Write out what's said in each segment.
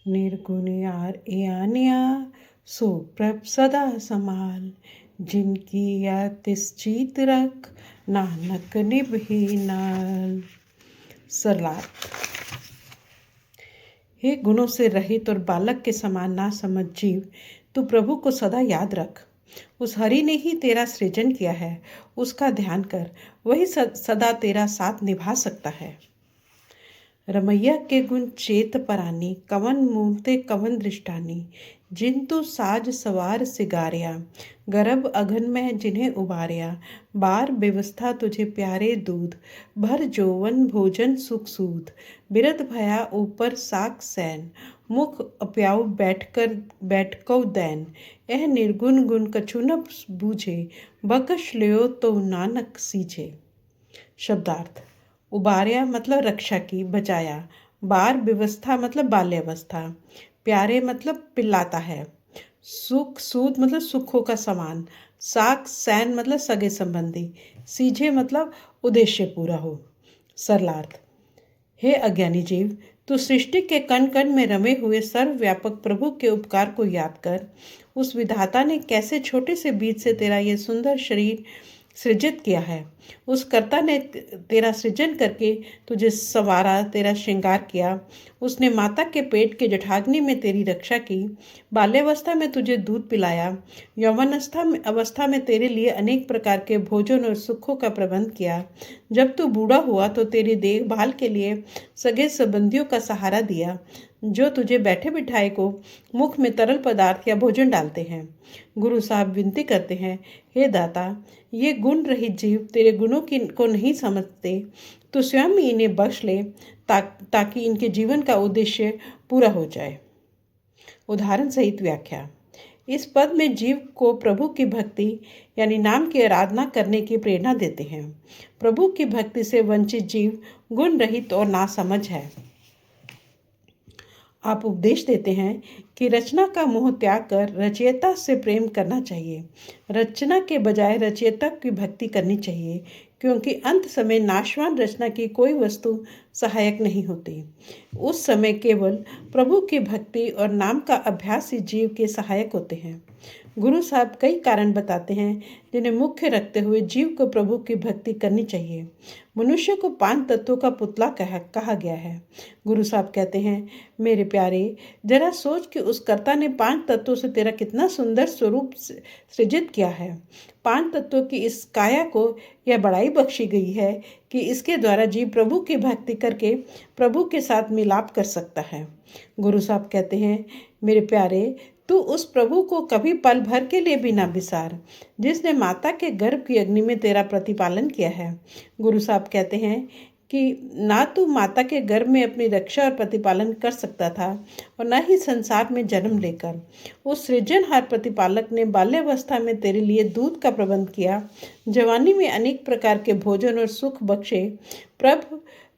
निर्गुण यार यानिया सो प्रभ सदा समाल, जिनकी या तिस रख, नानक निभि नाल। सरलार। हे गुणों से रहित और बालक के समान ना समझ जीव, तू प्रभु को सदा याद रख। उस हरि ने ही तेरा सृजन किया है, उसका ध्यान कर, वही सदा तेरा साथ निभा सकता है। रमैया के गुण चेत परानी, कवन मूलते कवन दृष्टानी, जिन्तु साज सवार सिगारिया, गर्भ अघन में जिन्हें उबारिया, बार व्यवस्था तुझे प्यारे दूध, भर जोवन भोजन सुख सूद, बिरध भया ऊपर साक सैन, मुख अप्याऊ बैठकौ दैन, यह निर्गुण गुण कछु न बूझे, बकश लियो तो नानक सीझे। शब्दार्थ। उबारिया मतलब रक्षा की, बचाया। बार व्यवस्था मतलब बाल्यावस्था। प्यारे मतलब पिलाता है। सुख सूद मतलब सुखों का समान। साक सैन मतलब सगे संबंधी। सीझे मतलब उद्देश्य पूरा हो। सरलार्थ। हे अज्ञानी जीव, तू सृष्टि के कण कण में रमे हुए सर्वव्यापक प्रभु के उपकार को याद कर। उस विधाता ने कैसे छोटे से बीज से तेरा ये सुंदर शरीर सृजित किया है। उस कर्ता ने तेरा सृजन करके तुझे संवारा, तेरा श्रृंगार किया। उसने माता के पेट के जठराग्नि में तेरी रक्षा की, बाल्यावस्था में तुझे दूध पिलाया, अवस्था में तेरे लिए अनेक प्रकार के भोजन और सुखों का प्रबंध किया। जब तू बूढ़ा हुआ तो तेरी देखभाल के लिए सगे संबंधियों का सहारा दिया, जो तुझे बैठे बिठाए को मुख में तरल पदार्थ या भोजन डालते हैं। गुरु साहब विनती करते हैं, हे दाता, ये गुण रहित जीव तेरे गुणों को नहीं समझते, तो स्वयं इन्हें बख्श ले, ताकि इनके जीवन का उद्देश्य पूरा हो जाए। उदाहरण सहित व्याख्या। इस पद में जीव को प्रभु की भक्ति यानी नाम की आराधना करने की प्रेरणा देते हैं। प्रभु की भक्ति से वंचित जीव गुण रहित और नासमझ है। आप उपदेश देते हैं कि रचना का मोह त्याग कर रचयिता से प्रेम करना चाहिए। रचना के बजाय रचयिता की भक्ति करनी चाहिए, क्योंकि अंत समय नाशवान रचना की कोई वस्तु सहायक नहीं होती। उस समय केवल प्रभु की भक्ति और नाम का अभ्यास ही जीव के सहायक होते हैं। गुरु साहब कई कारण बताते हैं जिन्हें मुख्य रखते हुए जीव को प्रभु की भक्ति करनी चाहिए। मनुष्य को 5 तत्वों का पुतला कहा गया है। गुरु साहब कहते हैं, मेरे प्यारे, जरा सोच कि उस कर्ता ने 5 तत्वों से तेरा कितना सुंदर स्वरूप सृजित किया है। 5 तत्वों की इस काया को यह बड़ाई बख्शी गई है कि इसके द्वारा जीव प्रभु की भक्ति करके प्रभु के साथ मिलाप कर सकता है। गुरु साहब कहते हैं, मेरे प्यारे, तू उस प्रभु को कभी पल भर के लिए भी ना बिसार, जिसने माता के गर्भ की अग्नि में तेरा प्रतिपालन किया है। गुरु साहब कहते हैं कि ना तू माता के गर्भ में अपनी रक्षा और प्रतिपालन कर सकता था और न ही संसार में जन्म लेकर। उस सृजनहार प्रतिपालक ने बाल्यावस्था में तेरे लिए दूध का प्रबंध किया, जवानी में अनेक प्रकार के भोजन और सुख बख्शे।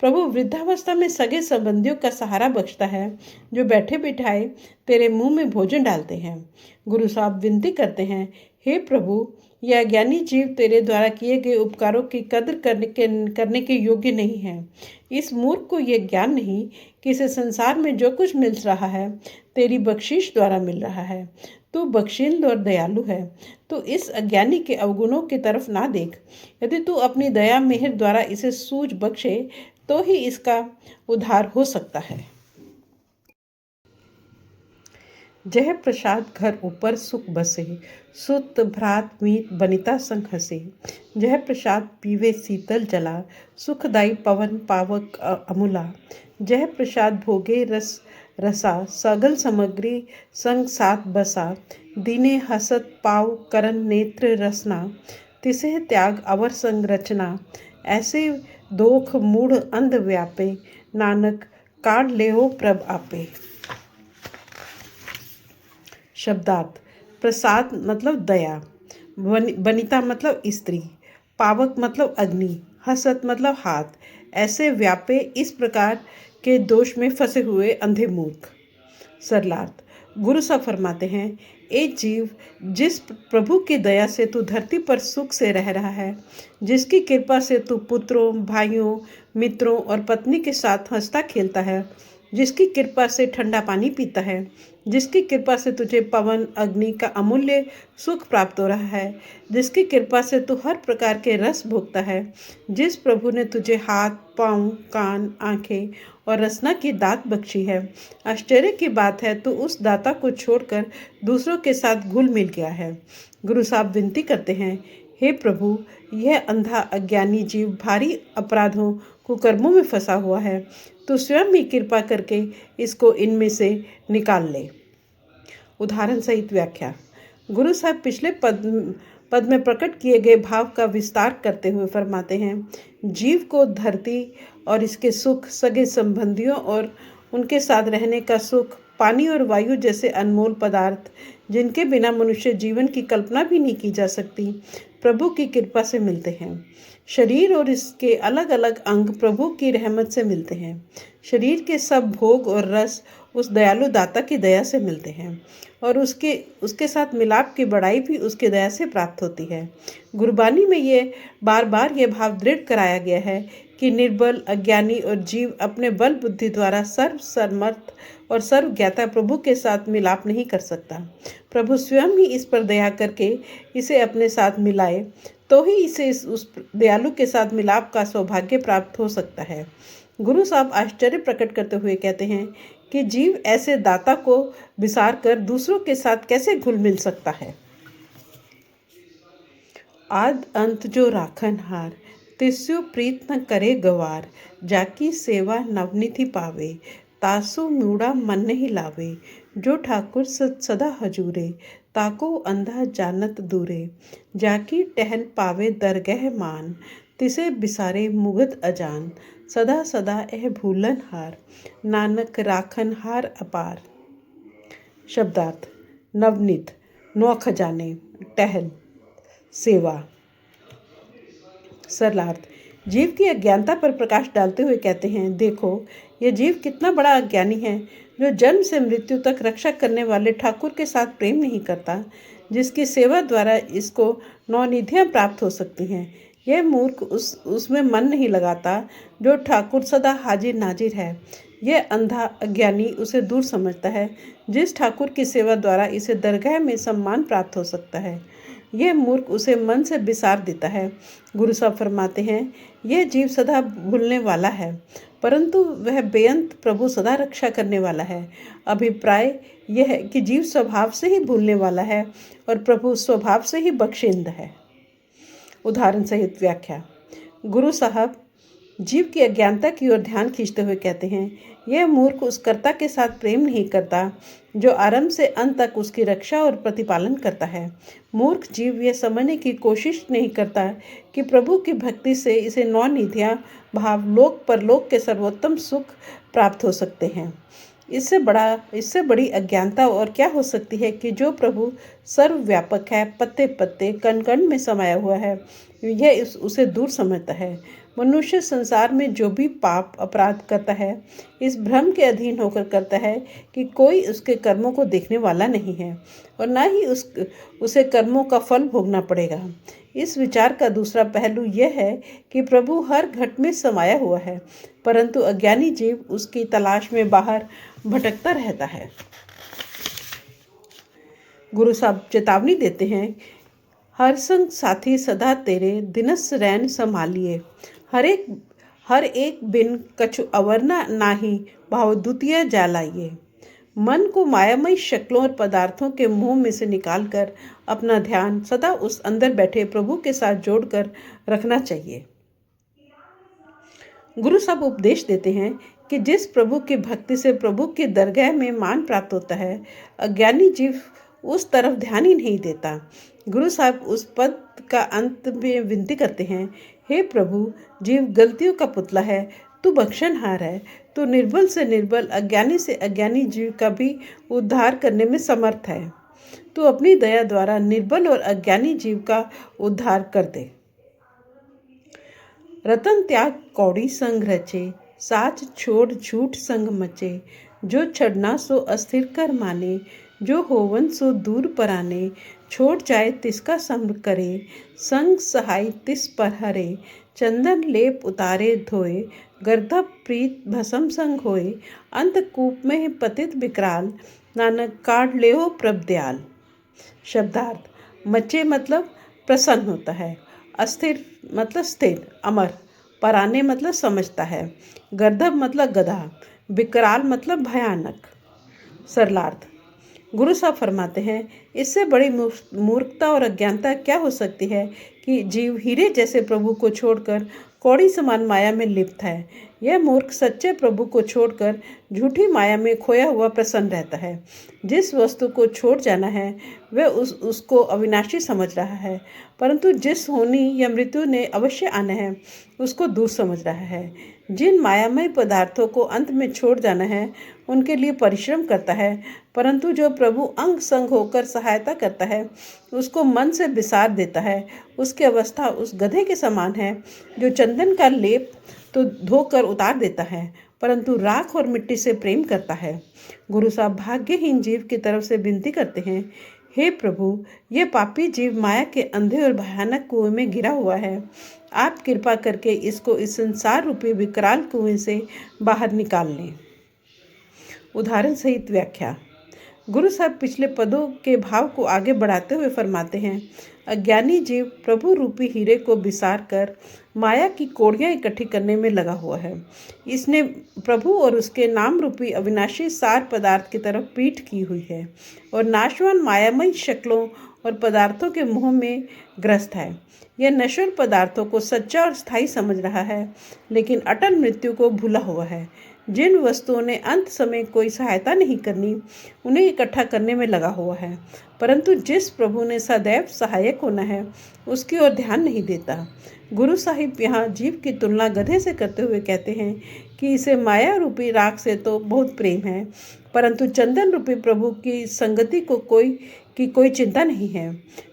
प्रभु वृद्धावस्था में सगे संबंधियों का सहारा बख्शता है, जो बैठे बिठाए तेरे मुंह में भोजन डालते हैं। गुरु साहब विनती करते हैं, हे प्रभु, यह ज्ञानी जीव तेरे द्वारा किए गए उपकारों की कदर करने के योग्य नहीं है। इस मूर्ख को यह ज्ञान नहीं कि इसे संसार में जो कुछ मिल रहा है तेरी बख्शीश द्वारा मिल रहा है। तू बख्शील और दयालु है, तो इस अज्ञानी के अवगुणों की तरफ ना देख। यदि तू अपनी दया मेहर द्वारा इसे सूझ बख्शे तो ही इसका उद्धार हो सकता है। जय प्रसाद घर ऊपर सुख बसे, सुत भ्रात मीत बनिता संग हसे। जय प्रसाद पीवे शीतल जला, सुखदाई पवन पावक अमूला। जय प्रसाद भोगे रसा, सगल सामग्री संग साथ बसा। दीने हसत पाव करन नेत्र रसना, तिसे त्याग अवर संग रचना। ऐसे दोख मूढ़ अंध व्यापे, नानक काढ़ लेहो प्रभ आपे। शब्दार्थ। प्रसाद मतलब दया, बनिता मतलब स्त्री, पावक मतलब अग्नि, हसत मतलब हाथ। ऐसे व्यापे इस प्रकार के दोष में फंसे हुए अंधे मूर्ख। सरलार्थ। गुरु साहब फरमाते हैं, ए जीव, जिस प्रभु की दया से तू धरती पर सुख से रह रहा है, जिसकी कृपा से तू पुत्रों, भाइयों, मित्रों और पत्नी के साथ हंसता खेलता है, जिसकी कृपा से ठंडा पानी पीता है, जिसकी कृपा से तुझे पवन अग्नि का अमूल्य सुख प्राप्त हो रहा है, जिसकी कृपा से तू हर प्रकार के रस भोगता है, जिस प्रभु ने तुझे हाथ, पाँव, कान, आंखें और रसना की दात बख्शी है। आश्चर्य की बात है, तू उस दाता को छोड़कर दूसरों के साथ घुल मिल गया है। गुरु साहब विनती करते हैं, हे प्रभु, यह अंधा अज्ञानी जीव भारी अपराधों कुकर्मों में फंसा हुआ है। तो स्वयं ही कृपा करके इसको इनमें से निकाल ले। उदाहरण सहित व्याख्या। गुरु साहब पिछले पद में प्रकट किए गए भाव का विस्तार करते हुए फरमाते हैं, जीव को धरती और इसके सुख, सगे संबंधियों और उनके साथ रहने का सुख, पानी और वायु जैसे अनमोल पदार्थ जिनके बिना मनुष्य जीवन की कल्पना भी नहीं की जा सकती, प्रभु की कृपा से मिलते हैं। शरीर और इसके अलग अलग अंग प्रभु की रहमत से मिलते हैं। शरीर के सब भोग और रस उस दयालु दाता की दया से मिलते हैं और उसके साथ मिलाप की बड़ाई भी उसकी दया से प्राप्त होती है। गुरबानी में ये बार बार ये भाव दृढ़ कराया गया है कि निर्बल, अज्ञानी और जीव अपने बल बुद्धि द्वारा सर्व समर्थ और सर्व ज्ञाता प्रभु के साथ मिलाप नहीं कर सकता। प्रभु स्वयं ही इस पर दया करके इसे अपने साथ मिलाए, तो ही इसे उस दयालु के साथ मिलाप का सौभाग्य प्राप्त हो सकता है। गुरु साहब आश्चर्य प्रकट करते हुए कहते हैं कि जीव ऐसे दाता को विसार कर दूसरों के साथ कैसे घुल मिल सकता है। आद अंत जो राखन हार, तिस्यो प्रीत न करे गवार, जाकी सेवा नवनिधि पावे, तासो मूड़ा मन नहीं लावे, जो ठाकुर सदा हजूरे, ताको अंधा जानत दूरे, जाकी टहल पावे दरगह मान, तिसे बिसारे मुगत अजान, सदा सदा एह भूलन हार, नानक राखन हार अपार। शब्दार्थ। नवनीत, नौ खजाने, टहल, सेवा। सरलार्थ। जीव की अज्ञानता पर प्रकाश डालते हुए कहते हैं, देखो यह जीव कितना बड़ा अज्ञानी है, जो जन्म से मृत्यु तक रक्षा करने वाले ठाकुर के साथ प्रेम नहीं करता, जिसकी सेवा द्वारा इसको नौ निधियाँ प्राप्त हो सकती हैं। यह मूर्ख उसमें मन नहीं लगाता जो ठाकुर सदा हाजिर नाजिर है। यह अंधा अज्ञानी उसे दूर समझता है, जिस ठाकुर की सेवा द्वारा इसे दरगाह में सम्मान प्राप्त हो सकता है। यह मूर्ख उसे मन से बिसार देता है। गुरु साहब फरमाते हैं, यह जीव सदा भूलने वाला है, परंतु वह बेअंत प्रभु सदा रक्षा करने वाला है। अभिप्राय यह है कि जीव स्वभाव से ही भूलने वाला है और प्रभु स्वभाव से ही बख्शिंद है। उदाहरण सहित व्याख्या। गुरु साहब जीव की अज्ञानता की ओर ध्यान खींचते हुए कहते हैं, यह मूर्ख उस कर्ता के साथ प्रेम नहीं करता जो आरंभ से अंत तक उसकी रक्षा और प्रतिपालन करता है। मूर्ख जीव यह समझने की कोशिश नहीं करता कि प्रभु की भक्ति से इसे नौ निधियाँ भाव लोक परलोक के सर्वोत्तम सुख प्राप्त हो सकते हैं। इससे बड़ी अज्ञानता और क्या हो सकती है कि जो प्रभु सर्वव्यापक है, पत्ते पत्ते कण कण में समाया हुआ है, यह उसे दूर समझता है। मनुष्य संसार में जो भी पाप अपराध करता है, इस भ्रम के अधीन होकर करता है कि कोई उसके कर्मों को देखने वाला नहीं है और न ही उसे कर्मों का फल भोगना पड़ेगा। इस विचार का दूसरा पहलू यह है कि प्रभु हर घट में समाया हुआ है, परंतु अज्ञानी जीव उसकी तलाश में बाहर भटकता रहता है। गुरु साहब चेतावनी देते हैं, हर संग साथी सदा तेरे, दिनस रैन संभालिए, हर एक बिन कछु अवरना नाही, भाव द्वितीय जालाइए। मन को मायामयी शक्लों और पदार्थों के मुंह में से निकालकर अपना ध्यान सदा उस अंदर बैठे प्रभु के साथ जोड़कर रखना चाहिए। गुरु साहब उपदेश देते हैं कि जिस प्रभु की भक्ति से प्रभु की दरगाह में मान प्राप्त होता है, अज्ञानी जीव उस तरफ ध्यान ही नहीं देता। गुरु साहब उस पद का अंत में विनती करते हैं, हे प्रभु, जीव गलतियों का पुतला है, तू बख्शनहार है, तू निर्बल से निर्बल, अज्ञानी से अज्ञानी जीव का भी उद्धार करने में समर्थ है। तू अपनी दया द्वारा निर्बल और अज्ञानी जीव का उद्धार कर दे। रतन त्याग कौड़ी संग रचे, साच छोड़ झूठ संग मचे, जो छड़ना सो अस्थिर कर माने, जो होवन सो दूर पराने, छोड़ जाए तिसका संग करे, संग सहाय तिस पर हरे, चंदन लेप उतारे धोए, गर्दभ प्रीत भसम संग होए, अंत कूप में पतित विकराल, नानक काढ़ लेहो प्रभ दयाल। शब्दार्थ। मचे मतलब प्रसन्न होता है, अस्थिर मतलब स्थिर अमर, पराने मतलब समझता है, गर्दभ मतलब गधा, विकराल मतलब भयानक। सरलार्थ। गुरु साहब फरमाते हैं, इससे बड़ी मूर्खता और अज्ञानता क्या हो सकती है कि जीव हीरे जैसे प्रभु को छोड़कर कौड़ी समान माया में लिप्त है। यह मूर्ख सच्चे प्रभु को छोड़कर झूठी माया में खोया हुआ प्रसन्न रहता है। जिस वस्तु को छोड़ जाना है वह उसको अविनाशी समझ रहा है, परंतु जिस होनी या मृत्यु ने अवश्य आना है उसको दूर समझ रहा है। जिन मायामय पदार्थों को अंत में छोड़ जाना है उनके लिए परिश्रम करता है, परंतु जो प्रभु अंग संग होकर सहायता करता है उसको मन से विसार देता है। उसकी अवस्था उस गधे के समान है जो चंदन का लेप तो धोकर उतार देता है, परंतु राख और मिट्टी से प्रेम करता है। गुरु साहब भाग्यहीन जीव की तरफ से विनती करते हैं, हे प्रभु, ये पापी जीव माया के अंधे और भयानक कुएं में गिरा हुआ है। आप कृपा करके इसको इस संसार रूपी विकराल कुएं से बाहर निकाल लें। उदाहरण सहित व्याख्या। गुरु साहब पिछले पदों के भाव को आगे बढ़ाते हुए फरमाते हैं, अज्ञानी जीव प्रभु रूपी हीरे को विसार कर माया की कोड़ियाँ इकट्ठी करने में लगा हुआ है। इसने प्रभु और उसके नाम रूपी अविनाशी सार पदार्थ की तरफ पीठ की हुई है और नाशवान मायामयी शक्लों और पदार्थों के मुँह में ग्रस्त है। यह नश्वर पदार्थों को सच्चा और स्थायी समझ रहा है, लेकिन अटल मृत्यु को भूला हुआ है। जिन वस्तुओं ने अंत समय कोई सहायता नहीं करनी उन्हें इकट्ठा करने में लगा हुआ है, परंतु जिस प्रभु ने सदैव सहायक होना है उसकी ओर ध्यान नहीं देता। गुरु साहिब यहाँ जीव की तुलना गधे से करते हुए कहते हैं कि इसे माया रूपी राख से तो बहुत प्रेम है, परंतु चंदन रूपी प्रभु की संगति को कोई चिंता नहीं है।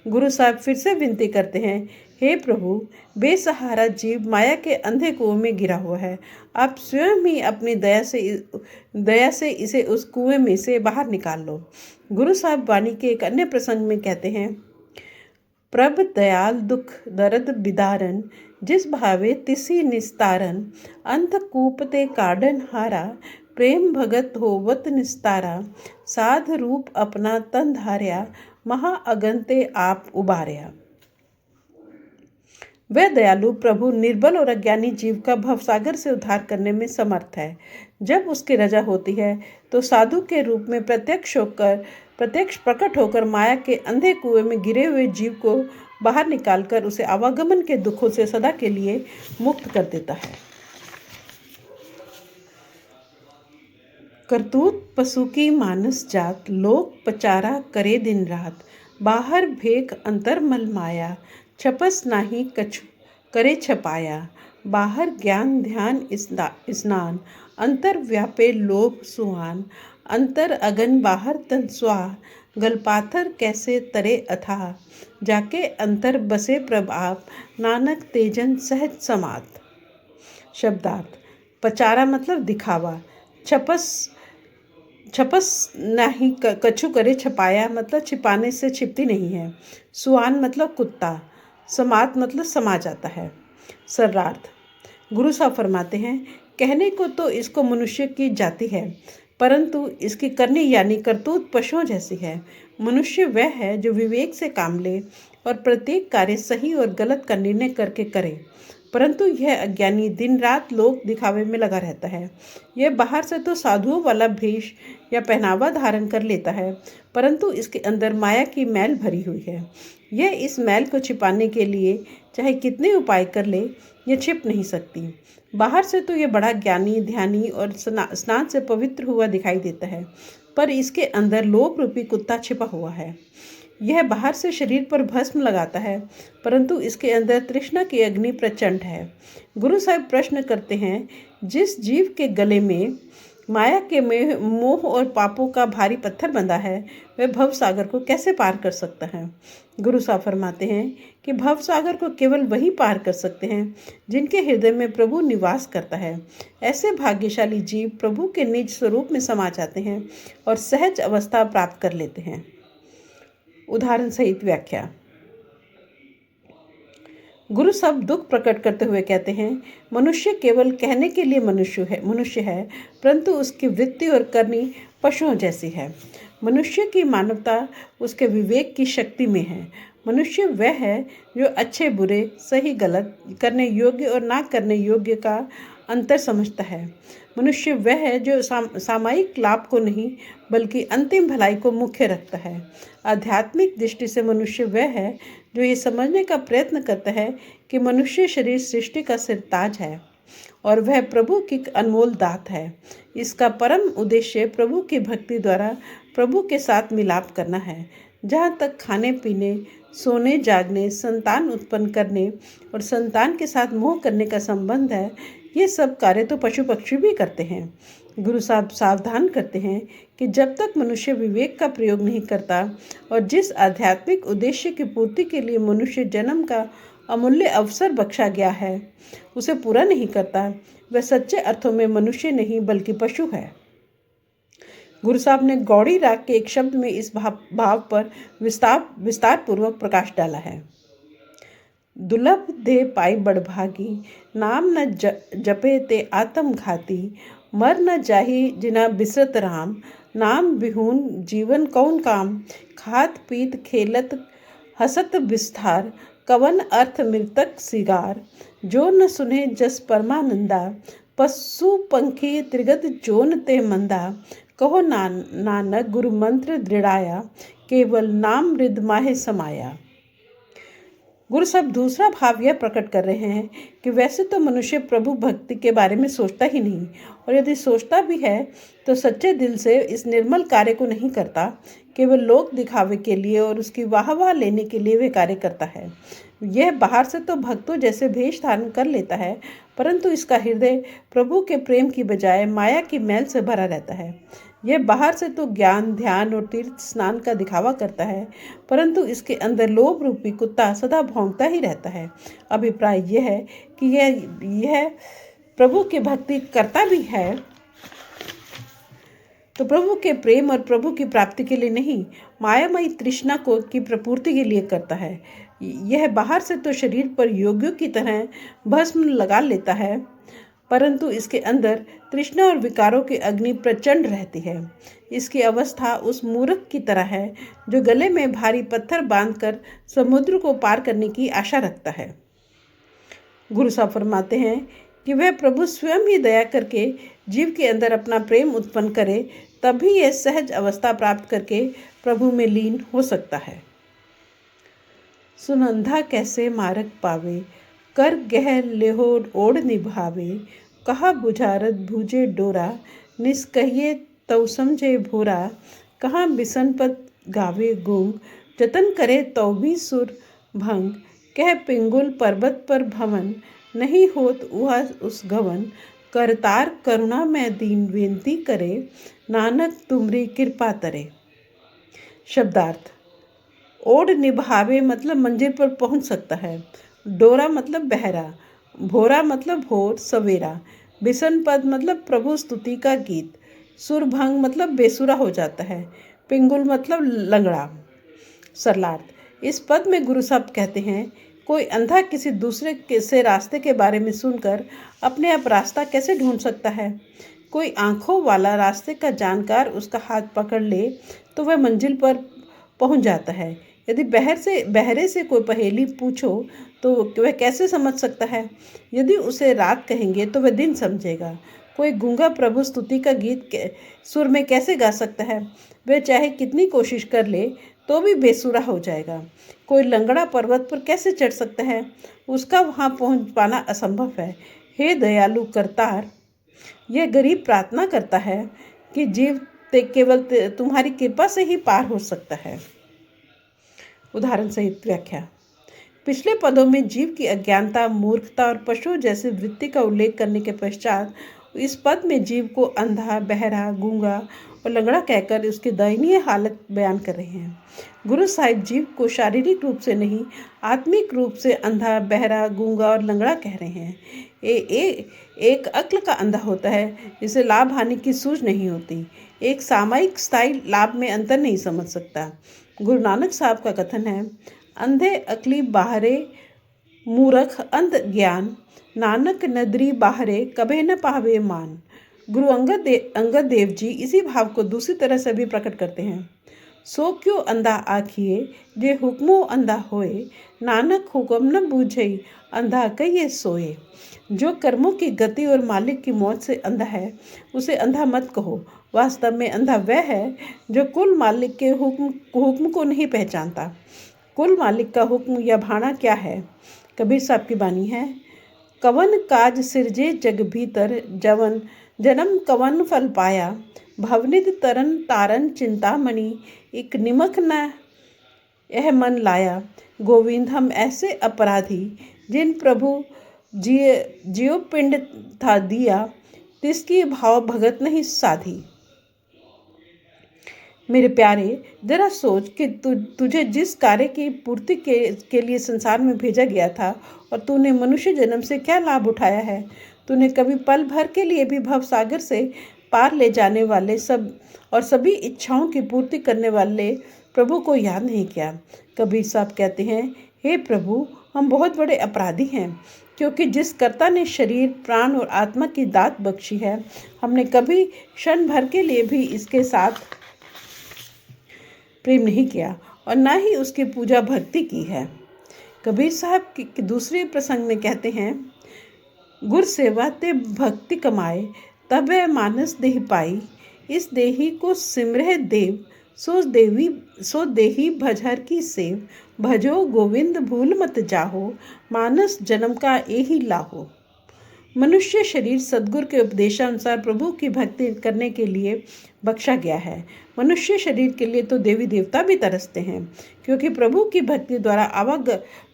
गुरु साहब फिर से विनती करते हैं, हे प्रभु, बेसहारा जीव माया के अंधे कुएं में गिरा हुआ है। आप स्वयं ही अपनी दया से इसे उस कुएं में से बाहर निकाल लो। गुरु साहब वाणी के एक अन्य प्रसंग में कहते हैं, प्रभ दयाल दुख दर्द बिदारन, जिस भावे तिसी निस्तारन, अंत कूपते काढ़न हारा, प्रेम भगत होवत निस्तारा, साध रूप अपना तन धार्या, महा अगंते आप उबार्या। वह दयालु प्रभु निर्बल और अज्ञानी जीव का भवसागर से उद्धार करने में समर्थ है। जब उसकी रजा होती है तो साधु के रूप में प्रत्यक्ष प्रकट होकर माया के अंधे कुएं में गिरे हुए जीव को बाहर निकालकर उसे आवागमन के दुखों से सदा के लिए मुक्त कर देता है। करतूत पशु की मानस जात, लोक पचारा करे दिन रात, बाहर भेक अंतर मल माया, छपस नाही कछु करे छपाया, बाहर ज्ञान ध्यान स्नान, अंतर व्यापे लोभ सुहान, अंतर अगन बाहर तन स्वाह, गलपाथर कैसे तरे अथाह, जाके अंतर बसे प्रभाव, नानक तेजन सहज समात। शब्दार्थ। पचारा मतलब दिखावा, छपस नहीं कछु करे छपाया मतलब छिपाने से छिपती नहीं है, सुआन मतलब कुत्ता, समात मतलब समा जाता है। सर्रार्थ। गुरु साहब फरमाते हैं, कहने को तो इसको मनुष्य की जाति है, परंतु इसकी करनी यानी करतूत पशुओं जैसी है। मनुष्य वह है जो विवेक से काम ले और प्रत्येक कार्य सही और गलत का निर्णय करके करे, परंतु यह अज्ञानी दिन रात लोक दिखावे में लगा रहता है। यह बाहर से तो साधुओं वाला भेष या पहनावा धारण कर लेता है, परंतु इसके अंदर माया की मैल भरी हुई है। यह इस मैल को छिपाने के लिए चाहे कितने उपाय कर ले, यह छिप नहीं सकती। बाहर से तो यह बड़ा ज्ञानी ध्यानी और स्नान से पवित्र हुआ दिखाई देता है, पर इसके अंदर लोभ रूपी कुत्ता छिपा हुआ है। यह बाहर से शरीर पर भस्म लगाता है, परंतु इसके अंदर तृष्णा की अग्नि प्रचंड है। गुरु साहब प्रश्न करते हैं, जिस जीव के गले में माया के मोह और पापों का भारी पत्थर बंधा है, वह भव सागर को कैसे पार कर सकता है? गुरु साहब फरमाते हैं कि भव सागर को केवल वही पार कर सकते हैं जिनके हृदय में प्रभु निवास करता है। ऐसे भाग्यशाली जीव प्रभु के निज स्वरूप में समा जाते हैं और सहज अवस्था प्राप्त कर लेते हैं। उदाहरण सहित व्याख्या। गुरु साहब दुख प्रकट करते हुए कहते हैं, मनुष्य केवल कहने के लिए मनुष्य है, परंतु उसकी वृत्ति और करनी पशुओं जैसी है। मनुष्य की मानवता उसके विवेक की शक्ति में है। मनुष्य वह है जो अच्छे बुरे, सही गलत, करने योग्य और ना करने योग्य का अंतर समझता है। मनुष्य वह है जो सामयिक लाभ को नहीं बल्कि अंतिम भलाई को मुख्य रखता है। आध्यात्मिक दृष्टि से मनुष्य वह है जो ये समझने का प्रयत्न करता है कि मनुष्य शरीर सृष्टि का सिरताज है और वह प्रभु की अनमोल दात है। इसका परम उद्देश्य प्रभु की भक्ति द्वारा प्रभु के साथ मिलाप करना है। जहाँ तक खाने पीने, सोने जागने, संतान उत्पन्न करने और संतान के साथ मोह करने का संबंध है, ये सब कार्य तो पशु पक्षी भी करते हैं। गुरु साहब सावधान करते हैं कि जब तक मनुष्य विवेक का प्रयोग नहीं करता और जिस आध्यात्मिक उद्देश्य की पूर्ति के लिए मनुष्य जन्म का अमूल्य अवसर बख्शा गया है उसे पूरा नहीं करता, वह सच्चे अर्थों में मनुष्य नहीं बल्कि पशु है। गुरु साहब ने गौड़ी राग के एक शब्द में इस भाव पर विस्तार पूर्वक प्रकाश डाला है। दुर्लभ दे पाई बड़भागी, नाम न जपे ते आत्मघाती, मर न जाही जिना बिसरत राम, नाम बिहून जीवन कौन काम, खात पीत खेलत हसत विस्तार, कवन अर्थ मृतक सिगार, जो न सुने जस परमानंदा, पशु पंखी त्रिगत जोन ते मंदा, कहो नानक गुरु मंत्र दृढ़ाया, केवल नाम रिद माहे समाया। गुरु साहब दूसरा भाव यह प्रकट कर रहे हैं कि वैसे तो मनुष्य प्रभु भक्ति के बारे में सोचता ही नहीं, और यदि सोचता भी है तो सच्चे दिल से इस निर्मल कार्य को नहीं करता, केवल लोक दिखावे के लिए और उसकी वाहवाह लेने के लिए वह कार्य करता है। यह बाहर से तो भक्तों जैसे भेष धारण कर लेता है, परंतु इसका हृदय प्रभु के प्रेम की बजाय माया की मैल से भरा रहता है। यह बाहर से तो ज्ञान, ध्यान और तीर्थ स्नान का दिखावा करता है, परंतु इसके अंदर लोभ रूपी कुत्ता सदा भौंकता ही रहता है। अभिप्राय यह है कि यह प्रभु की भक्ति करता भी है तो प्रभु के प्रेम और प्रभु की प्राप्ति के लिए नहीं, मायामयी तृष्णा की प्रपूर्ति के लिए करता है। यह बाहर से तो शरीर पर योगियों की तरह भस्म लगा लेता है, परंतु इसके अंदर तृष्णा और विकारों की अग्नि प्रचंड रहती है। इसकी अवस्था उस मूर्ख की तरह है जो गले में भारी पत्थर बांधकर समुद्र को पार करने की आशा रखता है। गुरु साहब फरमाते हैं कि वह प्रभु स्वयं ही दया करके जीव के अंदर अपना प्रेम उत्पन्न करे, तभी यह सहज अवस्था प्राप्त करके प्रभु में लीन हो सकता है। सुनंधा कैसे मार्ग पावे, कर गह लेहो ओढ़ निभावे, कहा बुझारत भूजे डोरा, निष्कहिए तव समझे भोरा, कहाँ बिसन पद गावे गूंग, जतन करे तव भी सुर भंग, कह पिंगुल पर्वत पर भवन, नहीं होत वह उस गवन, करतार करुणा में दीन बेनती करे, नानक तुमरी कृपा तरे। शब्दार्थ: ओढ़ निभावे मतलब मंजिल पर पहुंच सकता है, डोरा मतलब बहरा, भोरा मतलब भोर सवेरा, बिसन पद मतलब प्रभु स्तुति का गीत, सुरभंग मतलब बेसुरा हो जाता है, पिंगुल मतलब लंगड़ा। सरलार्थ: इस पद में गुरु साहब कहते हैं, कोई अंधा किसी दूसरे से रास्ते के बारे में सुनकर अपने आप रास्ता कैसे ढूंढ सकता है। कोई आंखों वाला रास्ते का जानकार उसका हाथ पकड़ ले तो वह मंजिल पर पहुंच जाता है। यदि बहरे से कोई पहेली पूछो तो वह कैसे समझ सकता है। यदि उसे रात कहेंगे तो वह दिन समझेगा। कोई गूंगा प्रभु स्तुति का गीत सुर में कैसे गा सकता है। वह चाहे कितनी कोशिश कर ले तो भी बेसुरा हो जाएगा। कोई लंगड़ा पर्वत पर कैसे चढ़ सकता है, उसका वहां पहुंच पाना असंभव है। हे दयालु करतार, यह गरीब प्रार्थना करता है कि जीव केवल तुम्हारी कृपा से ही पार हो सकता है। उदाहरण सहित व्याख्या: पिछले पदों में जीव की अज्ञानता, मूर्खता और पशु जैसी वृत्ति का उल्लेख करने के पश्चात इस पद में जीव को अंधा, बहरा, गूंगा और लंगड़ा कहकर उसकी दयनीय हालत बयान कर रहे हैं। गुरु साहिब जीव को शारीरिक रूप से नहीं, आत्मिक रूप से अंधा, बहरा, गूंगा और लंगड़ा कह रहे हैं। एक अक्ल का अंधा होता है जिसे लाभ हानि की सूझ नहीं होती। एक सामयिक स्थायी लाभ में अंतर नहीं समझ सकता। गुरु नानक साहब का कथन है, अंधे अकली बाहरे मूरख अंध ज्ञान, नानक नदरी बाहरे कभे न पावे मान। गुरु अंगद देव जी इसी भाव को दूसरी तरह से भी प्रकट करते हैं। सो क्यों अंधा आखिए जे हुक्मो अंधा होए, नानक हुक्म न बूझे अंधा कहिए सोए। जो कर्मों की गति और मालिक की मौत से अंधा है, उसे अंधा मत कहो। वास्तव में अंधा वह है जो कुल मालिक के हुक्म को नहीं पहचानता। कुल मालिक का हुक्म या भाणा क्या है? कबीर साहब की बानी है, कवन काज सिरजे जग भीतर, जवन जन्म कवन फल पाया। भवनिध तरन तारन चिंतामणि, एक निमक न यह मन लाया। गोविंद हम ऐसे अपराधी, जिन प्रभु जियो पिंड था दिया, तिसकी भाव भगत नहीं साधी। मेरे प्यारे, जरा सोच कि तुझे जिस कार्य की पूर्ति के लिए संसार में भेजा गया था और तूने मनुष्य जन्म से क्या लाभ उठाया है। तूने कभी पल भर के लिए भी भवसागर से पार ले जाने वाले सभी इच्छाओं की पूर्ति करने वाले प्रभु को याद नहीं किया। कबीर साहब कहते हैं, हे प्रभु, हम बहुत बड़े अपराधी हैं, क्योंकि जिस कर्ता ने शरीर, प्राण और आत्मा की दात बख्शी है, हमने कभी क्षण भर के लिए भी इसके साथ प्रेम नहीं किया और ना ही उसकी पूजा भक्ति की है। कबीर साहब के दूसरे प्रसंग में कहते हैं, गुर सेवा ते भक्ति कमाए, तब वह मानस देह पाई। इस देही को सिमरह देव, सो देही भजहर की सेव। भजो गोविंद भूल मत जाहो, मानस जन्म का एही लाहो। मनुष्य शरीर सद्गुरु के उपदेशानुसार प्रभु की भक्ति करने के लिए बख्शा गया है। मनुष्य शरीर के लिए तो देवी देवता भी तरसते हैं, क्योंकि प्रभु की भक्ति द्वारा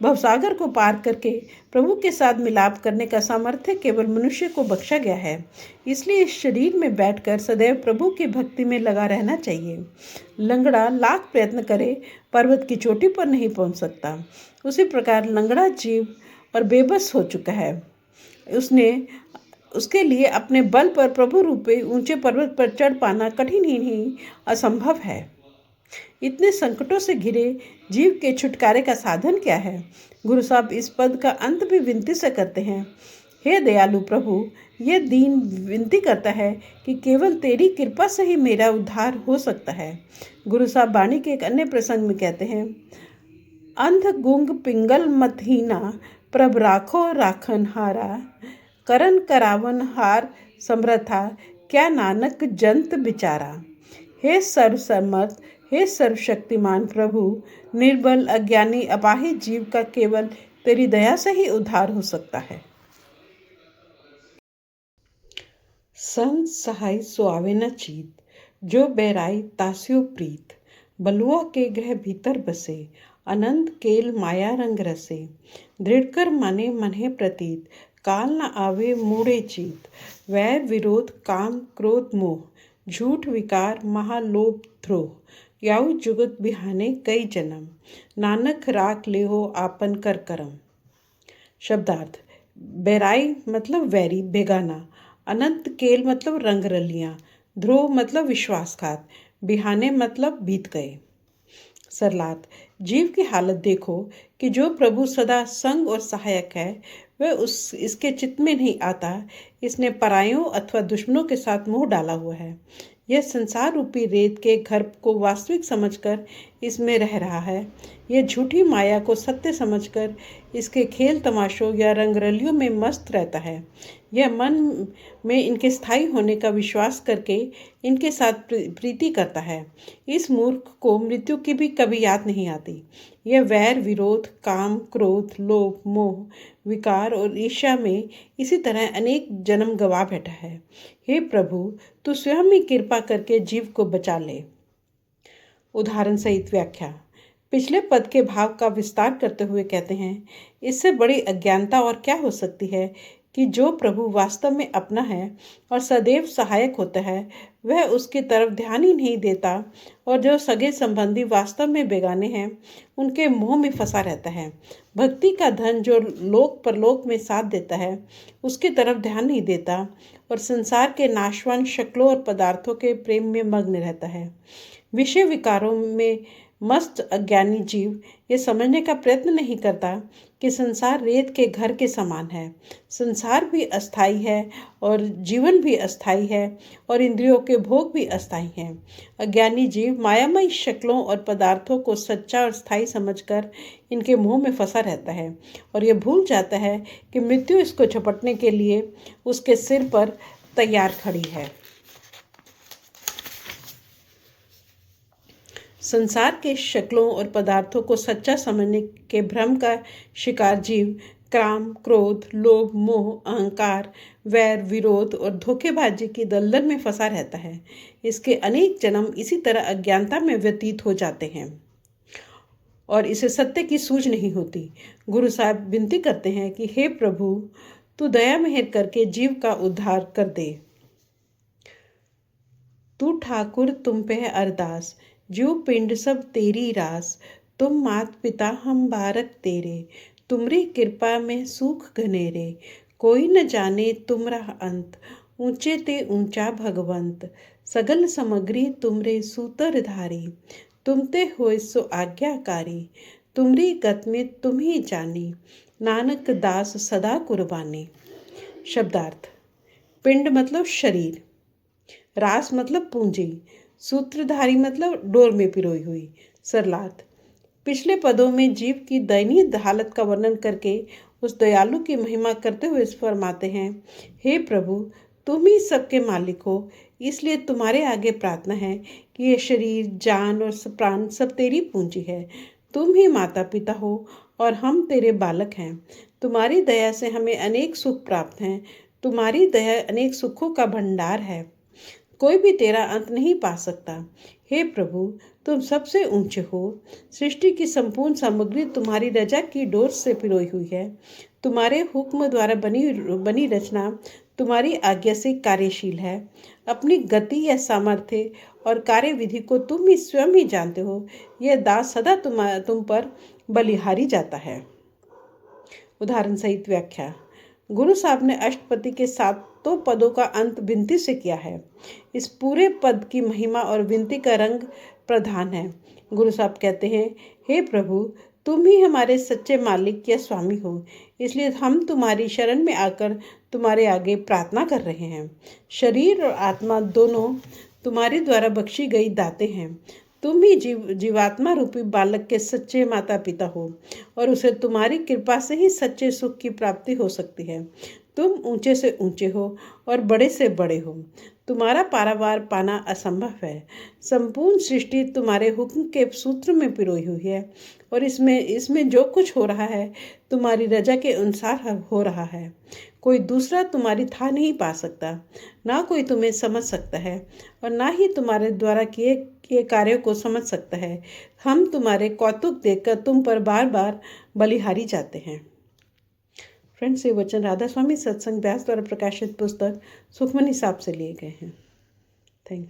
भवसागर को पार करके प्रभु के साथ मिलाप करने का सामर्थ्य केवल मनुष्य को बख्शा गया है। इसलिए इस शरीर में बैठकर सदैव प्रभु की भक्ति में लगा रहना चाहिए। लंगड़ा लाख प्रयत्न करे, पर्वत की चोटी पर नहीं पहुंच सकता। उसी प्रकार लंगड़ा जीव और बेबस हो चुका है। उसके लिए अपने बल पर प्रभु रूपे ऊंचे पर्वत पर चढ़ पाना कठिन ही नहीं, असंभव है। इतने संकटों से घिरे जीव के छुटकारे का साधन क्या है? गुरु साहब इस पद का अंत भी विनती से करते हैं, हे दयालु प्रभु, यह दीन विनती करता है कि केवल तेरी कृपा से ही मेरा उद्धार हो सकता है। गुरु साहब वाणी के एक अन्य प्रसंग में कहते हैं, अंध गुंग पिंगल मतहीना, प्रभ राखो राखन हारा। करन करावन हार समर्था, क्या नानक जंत बिचारा। हे सर्वसमर्थ, हे सर्वशक्तिमान प्रभु, निर्बल अज्ञानी अपाहिज जीव का केवल तेरी दया से ही उद्धार हो सकता है। संत सहाय सुआवे न चीत, जो बैराई तास्यो प्रीत। बलुआ के ग्रह भीतर बसे, अनंत केल माया रंग रसे। दृढ़कर माने मन्हे प्रतीत, काल न आवे मूढ़े चीत। वैर विरोध काम क्रोध मोह, झूठ विकार महालोभ द्रोह। याऊ जुगत बिहाने कई जन्म, नानक राख ले हो आपन कर करम। शब्दार्थ, बैराई मतलब वैरी, बेगाना। अनंत केल मतलब रंग रलियाँ। ध्रुव मतलब विश्वासघात। बिहाने मतलब बीत गए। सरलात, जीव की हालत देखो कि जो प्रभु सदा संग और सहायक है, वह इसके चित्त में नहीं आता। इसने परायों अथवा दुश्मनों के साथ मोह डाला हुआ है। यह संसार रूपी रेत के घर को वास्तविक समझकर इसमें रह रहा है। यह झूठी माया को सत्य समझकर इसके खेल तमाशों या रंगरलियों में मस्त रहता है। यह मन में इनके स्थायी होने का विश्वास करके इनके साथ प्रीति करता है। इस मूर्ख को मृत्यु की भी कभी याद नहीं आती। यह वैर विरोध काम क्रोध लोभ मोह विकार और ईर्ष्या में इसी तरह अनेक जन्म गवा बैठा है। हे प्रभु, तू स्वयं ही कृपा करके जीव को बचा ले। उदाहरण सहित व्याख्या। पिछले पद के भाव का विस्तार करते हुए कहते हैं, इससे बड़ी अज्ञानता और क्या हो सकती है कि जो प्रभु वास्तव में अपना है और सदैव सहायक होता है, वह उसकी तरफ ध्यान ही नहीं देता, और जो सगे संबंधी वास्तव में बेगाने हैं, उनके मोह में फंसा रहता है। भक्ति का धन जो लोक परलोक में साथ देता है, उसकी तरफ ध्यान नहीं देता और संसार के नाशवान शक्लों और पदार्थों के प्रेम में मग्न रहता है। विषय विकारों में मस्त अज्ञानी जीव ये समझने का प्रयत्न नहीं करता कि संसार रेत के घर के समान है। संसार भी अस्थाई है और जीवन भी अस्थाई है और इंद्रियों के भोग भी अस्थाई हैं। अज्ञानी जीव मायामयी शक्लों और पदार्थों को सच्चा और स्थायी समझकर इनके मोह में फंसा रहता है और ये भूल जाता है कि मृत्यु इसको झपटने के लिए उसके सिर पर तैयार खड़ी है। संसार के शक्लों और पदार्थों को सच्चा समझने के भ्रम का शिकार जीव काम, क्रोध, लोभ, मोह, अहंकार, वैर, विरोध और धोखेबाजी की दलदल में फंसा रहता है। इसके अनेक जन्म इसी तरह अज्ञानता में व्यतीत हो जाते हैं और इसे सत्य की सूझ नहीं होती। गुरु साहब विनती करते हैं कि हे प्रभु, तू दया मेहर करके जीव का उद्धार कर दे। तू ठाकुर तुम पे है अरदास, जीव पिंड सब तेरी रास। तुम मात पिता हम बारक तेरे, तुमरी कृपा में सुख घनेरे। कोई न जाने तुमरा अंत, ऊंचे ते ऊंचा भगवंत। सगल सामग्री तुमरे सूतर धारी, तुमते होय सो आज्ञाकारी। तुमरी गत में तुम ही जानी, नानक दास सदा कुर्बानी। शब्दार्थ। पिंड मतलब शरीर, रास मतलब पूंजी, सूत्रधारी मतलब डोर में पिरोई हुई। सरलार्थ। पिछले पदों में जीव की दयनीय हालत का वर्णन करके उस दयालु की महिमा करते हुए फरमाते हैं, हे प्रभु, तुम ही सबके मालिक हो, इसलिए तुम्हारे आगे प्रार्थना है कि ये शरीर, जान और प्राण सब तेरी पूंजी है। तुम ही माता पिता हो और हम तेरे बालक हैं। तुम्हारी दया से हमें अनेक सुख प्राप्त हैं। तुम्हारी दया अनेक सुखों का भंडार है, कोई भी तेरा अंत नहीं पा सकता। हे प्रभु, तुम सबसे ऊंचे हो। सृष्टि की संपूर्ण सामग्री तुम्हारी रजा की डोर से पिरोई हुई है। तुम्हारे हुक्म द्वारा बनी रचना तुम्हारी आज्ञा से कार्यशील है। अपनी गति या सामर्थ्य और कार्य विधि को तुम ही स्वयं ही जानते हो। यह दास सदा तुम पर बलिहारी जाता है। उदाहरण सहित व्याख्या। गुरु साहब ने अष्टपदी के 7 पदों का अंत विनती से किया है। इस पूरे पद की महिमा और विनती का रंग प्रधान है। गुरु साहब कहते हैं, हे प्रभु, तुम ही हमारे सच्चे मालिक या स्वामी हो, इसलिए हम तुम्हारी शरण में आकर तुम्हारे आगे प्रार्थना कर रहे हैं। शरीर और आत्मा दोनों तुम्हारे द्वारा बख्शी गई दातें हैं। तुम ही जीवात्मा रूपी बालक के सच्चे माता पिता हो और उसे तुम्हारी कृपा से ही सच्चे सुख की प्राप्ति हो सकती है। तुम ऊंचे से ऊंचे हो और बड़े से बड़े हो। तुम्हारा पारावार पाना असंभव है। संपूर्ण सृष्टि तुम्हारे हुक्म के सूत्र में पिरोई हुई है और इसमें जो कुछ हो रहा है तुम्हारी रजा के अनुसार हो रहा है। कोई दूसरा तुम्हारी था नहीं पा सकता, ना कोई तुम्हें समझ सकता है और ना ही तुम्हारे द्वारा किए कार्यों को समझ सकता है। हम तुम्हारे कौतुक देखकर तुम पर बार बार बलिहारी जाते हैं। फ्रेंड्स, ये वचन राधा स्वामी सत्संग व्यास द्वारा प्रकाशित पुस्तक सुखमनी साहब से लिए गए हैं। Thank you.